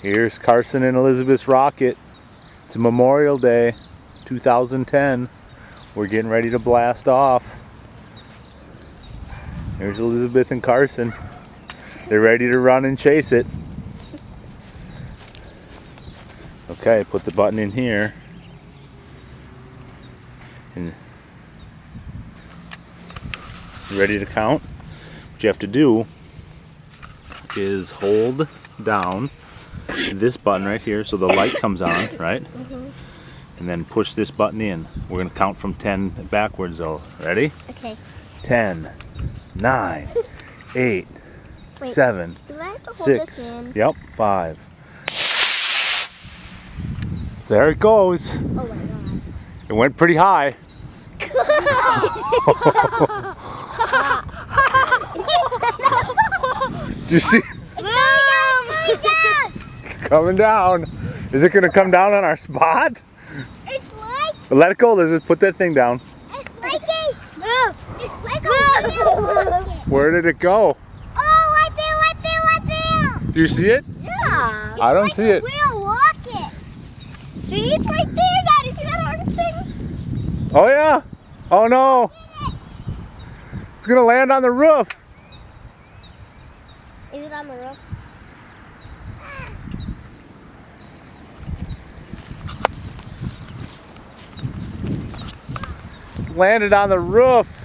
Here's Carson and Elizabeth's rocket. It's Memorial Day 2010. We're getting ready to blast off. Here's Elizabeth and Carson. They're ready to run and chase it. Okay, put the button in here. And you ready to count? What you have to do is hold down this button right here so the light comes on, right? And then push this button in. We're going to count from 10 backwards though. Ready? Okay. 10, 9, 8, 7, Do I have to hold 6, this in? yep, 5. There it goes. Oh my god. It went pretty high. Do you see? It's coming down. Is it going to come down on our spot? It's like. Let it go, Elizabeth. Put that thing down. It's like a. It's like a wheel. Where did it go? Oh, right there, right there, right there. Do you see it? Yeah. I don't see it. Wheel rocket. See, it's right there, Daddy. See that orange thing? Oh yeah. Oh no. It's going to land on the roof. Is it on the roof? Landed on the roof.